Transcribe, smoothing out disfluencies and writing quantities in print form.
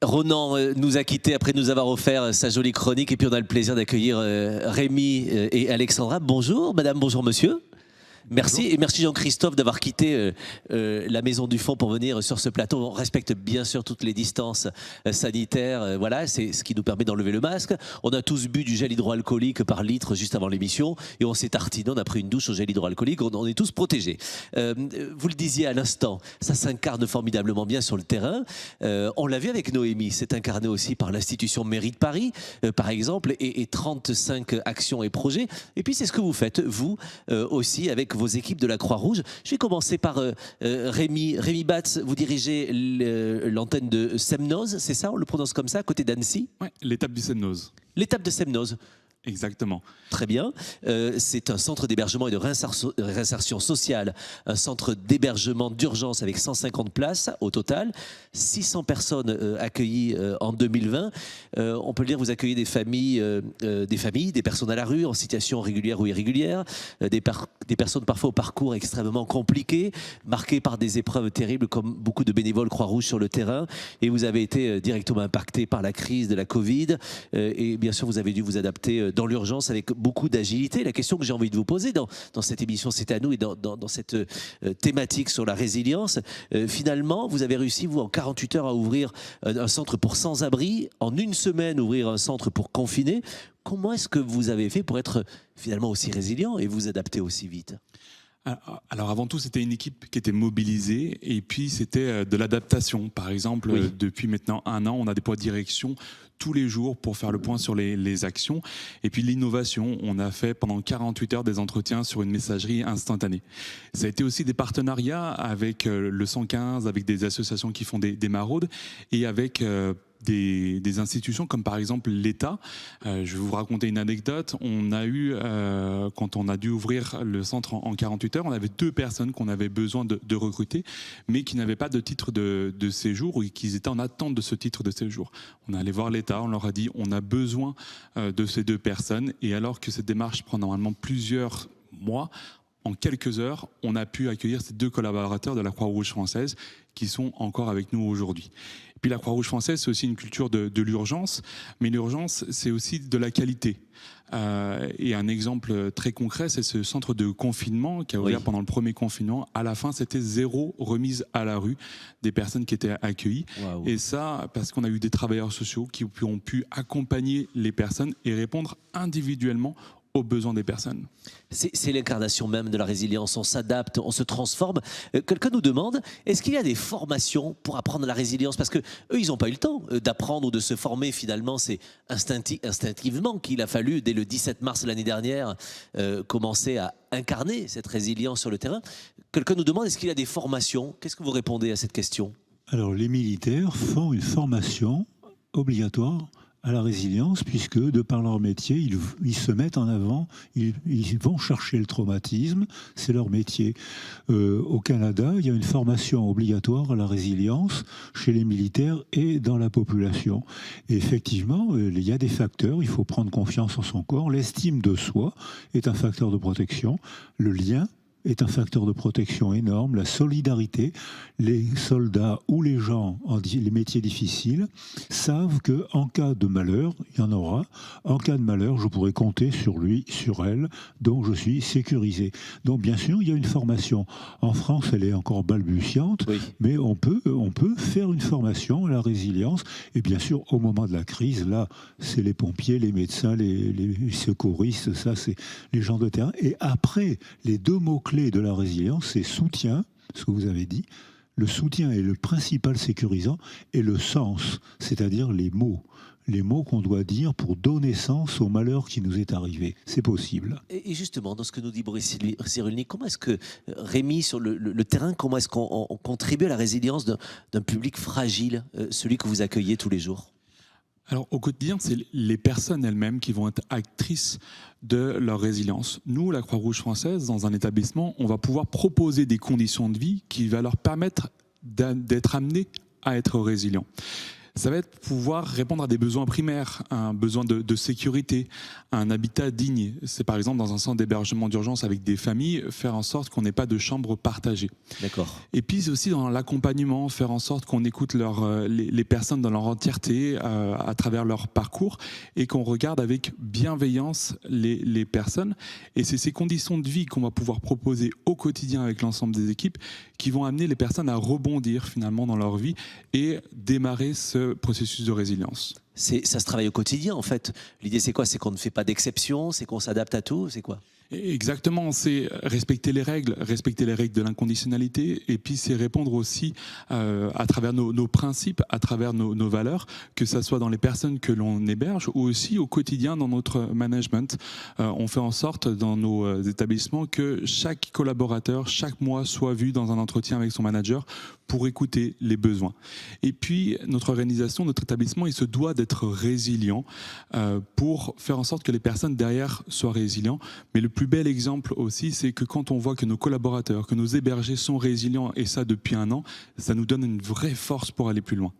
Ronan nous a quittés après nous avoir offert sa jolie chronique et puis on a le plaisir d'accueillir Rémi et Alexandra. Bonjour madame, bonjour monsieur. Merci et merci Jean-Christophe d'avoir quitté la Maison du Fond pour venir sur ce plateau. On respecte bien sûr toutes les distances sanitaires. Voilà, c'est ce qui nous permet d'enlever le masque. On a tous bu du gel hydroalcoolique par litre juste avant l'émission et on s'est tartiné, on a pris une douche au gel hydroalcoolique. On est tous protégés. Vous le disiez à l'instant, ça s'incarne formidablement bien sur le terrain. On l'a vu avec Noémie, c'est incarné aussi par l'institution Mairie de Paris, par exemple, et 35 actions et projets. Et puis c'est ce que vous faites, vous aussi, avec vos équipes de la Croix-Rouge. Je vais commencer par Rémi. Rémi Batz, vous dirigez l'antenne de Semnoz, c'est ça? On le prononce comme ça, à côté d'Annecy? Oui, l'étape du Semnoz. L'étape de Semnoz. Exactement. Très bien. C'est un centre d'hébergement et de réinsertion sociale, un centre d'hébergement d'urgence avec 150 places au total, 600 personnes accueillies en 2020. On peut le dire, vous accueillez des familles, des personnes à la rue en situation régulière ou irrégulière, des personnes parfois au parcours extrêmement compliqué, marquées par des épreuves terribles comme beaucoup de bénévoles Croix-Rouge sur le terrain. Et vous avez été directement impacté par la crise de la Covid et bien sûr vous avez dû vous adapter dans l'urgence avec beaucoup d'agilité. La question que j'ai envie de vous poser dans cette émission C'est à nous et dans cette thématique sur la résilience, finalement, vous avez réussi, vous, en 48 heures à ouvrir un centre pour sans-abri, en une semaine ouvrir un centre pour confinés. Comment est-ce que vous avez fait pour être finalement aussi résilient et vous adapter aussi vite ? Alors avant tout, c'était une équipe qui était mobilisée et puis c'était de l'adaptation. Par exemple, oui. Depuis maintenant 1 an, on a des points de direction tous les jours pour faire le point sur les actions. Et puis l'innovation, on a fait pendant 48 heures des entretiens sur une messagerie instantanée. Ça a été aussi des partenariats avec le 115, avec des associations qui font des maraudes et avec des institutions comme par exemple l'État. Je vais vous raconter une anecdote. On a eu, quand on a dû ouvrir le centre en 48 heures, on avait 2 personnes qu'on avait besoin de recruter, mais qui n'avaient pas de titre de séjour ou qui étaient en attente de ce titre de séjour. On est allé voir l'État, on leur a dit on a besoin de ces 2 personnes et alors que cette démarche prend normalement plusieurs mois, en quelques heures, on a pu accueillir ces 2 collaborateurs de la Croix-Rouge française qui sont encore avec nous aujourd'hui. Et puis la Croix-Rouge française, c'est aussi une culture de l'urgence, mais l'urgence, c'est aussi de la qualité. Et un exemple très concret, c'est ce centre de confinement qui a ouvert pendant le premier confinement. À la fin, c'était 0 remise à la rue des personnes qui étaient accueillies. Wow. Et ça, parce qu'on a eu des travailleurs sociaux qui ont pu accompagner les personnes et répondre individuellement aux besoins des personnes. C'est l'incarnation même de la résilience, on s'adapte, on se transforme. Quelqu'un nous demande, est-ce qu'il y a des formations pour apprendre la résilience? Parce que eux, ils n'ont pas eu le temps d'apprendre ou de se former finalement, c'est instinctivement qu'il a fallu, dès le 17 mars l'année dernière, commencer à incarner cette résilience sur le terrain. Quelqu'un nous demande, est-ce qu'il y a des formations? Qu'est-ce que vous répondez à cette question? Alors, les militaires font une formation obligatoire à la résilience, puisque de par leur métier, ils se mettent en avant, ils vont chercher le traumatisme, c'est leur métier. Au Canada, il y a une formation obligatoire à la résilience chez les militaires et dans la population. Et effectivement, il y a des facteurs, il faut prendre confiance en son corps, l'estime de soi est un facteur de protection, le lien est un facteur de protection énorme, la solidarité. Les soldats ou les gens, les métiers difficiles, savent qu'en cas de malheur, il y en aura, en cas de malheur, je pourrai compter sur lui, sur elle, donc je suis sécurisé. Donc bien sûr, il y a une formation. En France, elle est encore balbutiante, mais on peut faire une formation à la résilience. Et bien sûr, au moment de la crise, là, c'est les pompiers, les médecins, les secouristes, ça, c'est les gens de terrain. Et après, les 2 mots-clés de la résilience, c'est soutien, ce que vous avez dit. Le soutien est le principal sécurisant et le sens, c'est-à-dire les mots qu'on doit dire pour donner sens au malheur qui nous est arrivé. C'est possible. Et justement, dans ce que nous dit Boris Cyrulnik, comment est-ce que, Rémi, sur le terrain, comment est-ce qu'on contribue à la résilience d'un public fragile, celui que vous accueillez tous les jours ? Alors au quotidien, c'est les personnes elles-mêmes qui vont être actrices de leur résilience. Nous, la Croix-Rouge française, dans un établissement, on va pouvoir proposer des conditions de vie qui vont leur permettre d'être amenés à être résilients. Ça va être pouvoir répondre à des besoins primaires, un besoin de sécurité, un habitat digne. C'est par exemple dans un centre d'hébergement d'urgence avec des familles, faire en sorte qu'on n'ait pas de chambre partagée. D'accord. Et puis c'est aussi dans l'accompagnement, faire en sorte qu'on écoute les personnes dans leur entièreté à travers leur parcours et qu'on regarde avec bienveillance les personnes. Et c'est ces conditions de vie qu'on va pouvoir proposer au quotidien avec l'ensemble des équipes qui vont amener les personnes à rebondir finalement dans leur vie et démarrer ce processus de résilience. Ça se travaille au quotidien en fait. L'idée c'est quoi? C'est qu'on ne fait pas d'exception, c'est qu'on s'adapte à tout, c'est quoi? Exactement, c'est respecter les règles de l'inconditionnalité, et puis c'est répondre aussi à travers nos principes, à travers nos valeurs, que ça soit dans les personnes que l'on héberge ou aussi au quotidien dans notre management. On fait en sorte dans nos établissements que chaque collaborateur, chaque mois, soit vu dans un entretien avec son manager pour écouter les besoins. Et puis notre organisation, notre établissement, il se doit d'être résilient pour faire en sorte que les personnes derrière soient résilients. Mais le plus bel exemple aussi, c'est que quand on voit que nos collaborateurs, que nos hébergés sont résilients, et ça depuis un an, ça nous donne une vraie force pour aller plus loin.